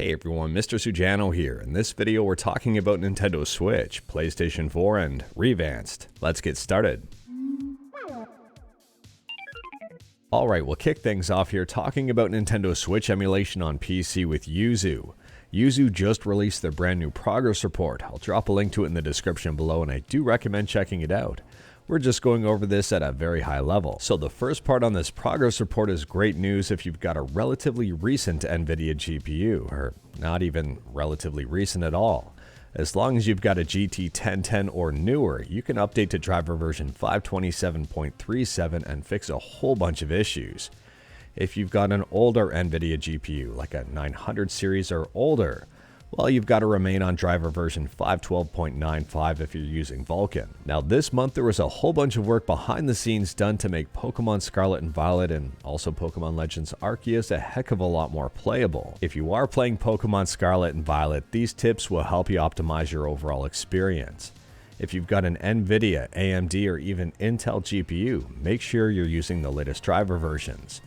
Hey everyone, Mr. Sujano here. In this video we're talking about Nintendo Switch, PlayStation 4, and ReVanced. Let's get started. Alright, we'll kick things off here talking about Nintendo Switch emulation on PC with Yuzu. Yuzu just released their brand new progress report. I'll drop a link to it in the description below and I do recommend checking it out. We're just going over this at a very high level. So the first part on this progress report is great news if you've got a relatively recent NVIDIA GPU, or not even relatively recent at all. As long as you've got a GT 1010 or newer, you can update to driver version 527.37 and fix a whole bunch of issues. If you've got an older NVIDIA GPU, like a 900 series or older, well, you've got to remain on driver version 512.95 if you're using Vulkan. Now this month there was a whole bunch of work behind the scenes done to make Pokemon Scarlet and Violet and also Pokemon Legends Arceus a heck of a lot more playable. If you are playing Pokemon Scarlet and Violet, these tips will help you optimize your overall experience. If you've got an NVIDIA, AMD, or even Intel GPU, make sure you're using the latest driver versions.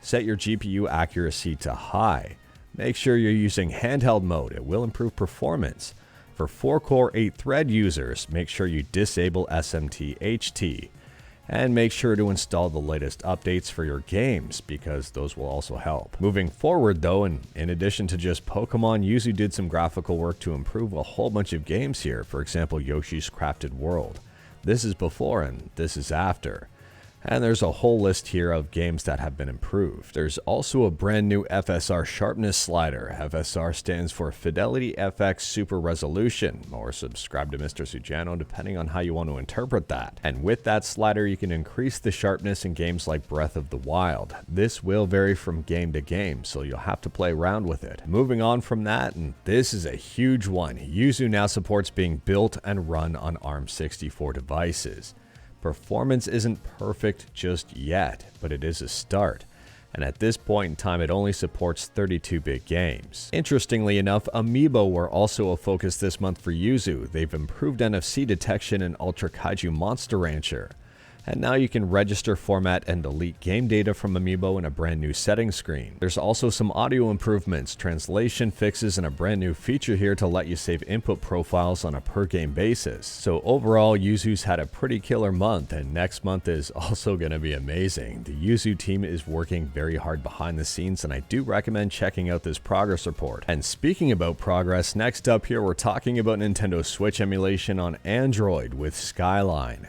Set your GPU accuracy to high. Make sure you're using handheld mode, it will improve performance. For 4-core 8-thread users, make sure you disable SMT-HT. And make sure to install the latest updates for your games, because those will also help. Moving forward though, and in addition to just Pokemon, Yuzu did some graphical work to improve a whole bunch of games here, for example Yoshi's Crafted World. This is before and this is after. And there's a whole list here of games that have been improved. There's also a brand new FSR sharpness slider. FSR stands for Fidelity FX Super Resolution, or subscribe to Mr. Sujano depending on how you want to interpret that. And with that slider you can increase the sharpness in games like Breath of the Wild. This will vary from game to game, so you'll have to play around with it. Moving on from that, and this is a huge one, Yuzu now supports being built and run on ARM64 devices. Performance isn't perfect just yet, but it is a start. And at this point in time, it only supports 32-bit games. Interestingly enough, Amiibo were also a focus this month for Yuzu. They've improved NFC detection in Ultra Kaiju Monster Rancher. And now you can register, format, and delete game data from Amiibo in a brand new settings screen. There's also some audio improvements, translation fixes, and a brand new feature here to let you save input profiles on a per game basis. So overall, Yuzu's had a pretty killer month, and next month is also going to be amazing. The Yuzu team is working very hard behind the scenes, and I do recommend checking out this progress report. And speaking about progress, next up here we're talking about Nintendo Switch emulation on Android with Skyline.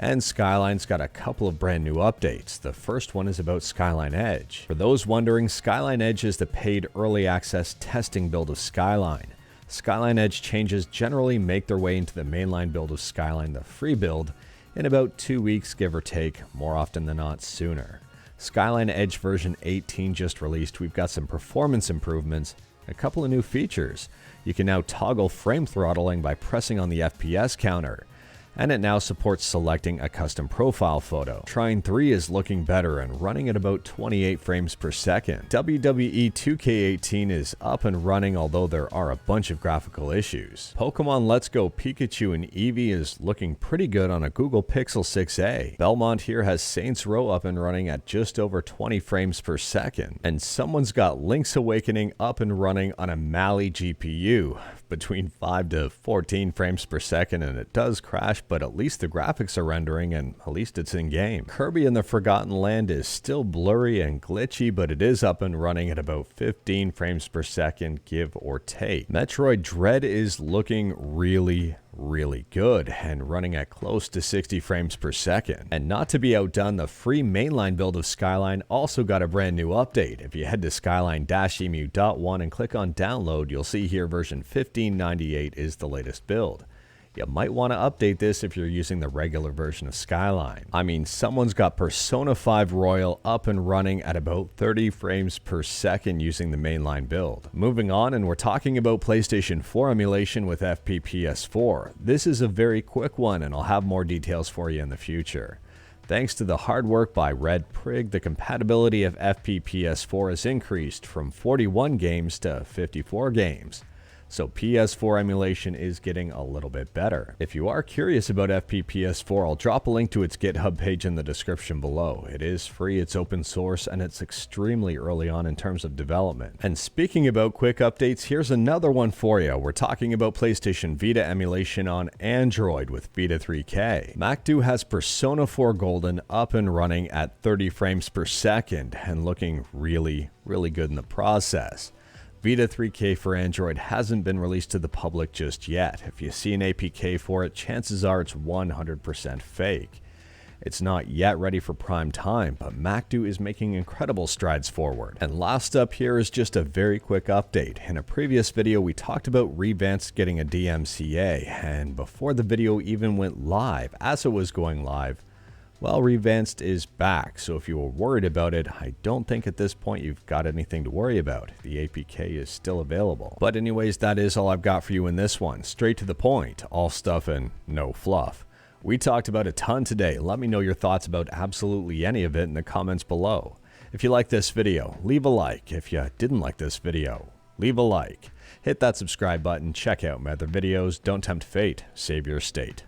And Skyline's got a couple of brand new updates. The first one is about Skyline Edge. For those wondering, Skyline Edge is the paid early access testing build of Skyline. Skyline Edge changes generally make their way into the mainline build of Skyline, the free build, in about 2 weeks give or take, more often than not sooner. Skyline Edge version 18 just released. We've got some performance improvements, a couple of new features. You can now toggle frame throttling by pressing on the FPS counter. And it now supports selecting a custom profile photo. Trine 3 is looking better and running at about 28 frames per second. WWE 2K18 is up and running, although there are a bunch of graphical issues. Pokemon Let's Go Pikachu and Eevee is looking pretty good on a Google Pixel 6a. Belmont here has Saints Row up and running at just over 20 frames per second. And someone's got Link's Awakening up and running on a Mali GPU between 5 to 14 frames per second, and it does crash, but at least the graphics are rendering and at least it's in game. Kirby and the Forgotten Land is still blurry and glitchy, but it is up and running at about 15 frames per second, give or take. Metroid Dread is looking really good and running at close to 60 frames per second. And not to be outdone, the free mainline build of Skyline also got a brand new update. If you head to skyline-emu.1 and click on download, you'll see here version 1598 is the latest build. You might want to update this if you're using the regular version of Skyline. I mean, someone's got Persona 5 Royal up and running at about 30 frames per second using the mainline build. Moving on, and we're talking about PlayStation 4 emulation with FPPS4. This is a very quick one, and I'll have more details for you in the future. Thanks to the hard work by Red Prig, the compatibility of FPPS4 has increased from 41 games to 54 games. So PS4 emulation is getting a little bit better. If you are curious about FPPS4, I'll drop a link to its GitHub page in the description below. It is free, it's open source, and it's extremely early on in terms of development. And speaking about quick updates, here's another one for you. We're talking about PlayStation Vita emulation on Android with Vita 3K. MacDo has Persona 4 Golden up and running at 30 frames per second and looking really good in the process. Vita 3K for Android hasn't been released to the public just yet. If you see an APK for it, chances are it's 100% fake. It's not yet ready for prime time, but MacDo is making incredible strides forward. And last up here is just a very quick update. In a previous video, we talked about ReVanced getting a DMCA, and before the video even went live, as it was going live, well, ReVanced is back, so if you were worried about it, I don't think at this point you've got anything to worry about. The APK is still available. But anyways, that is all I've got for you in this one. Straight to the point, all stuff and no fluff. We talked about a ton today. Let me know your thoughts about absolutely any of it in the comments below. If you like this video, leave a like. If you didn't like this video, leave a like. Hit that subscribe button, check out my other videos. Don't tempt fate, save your state.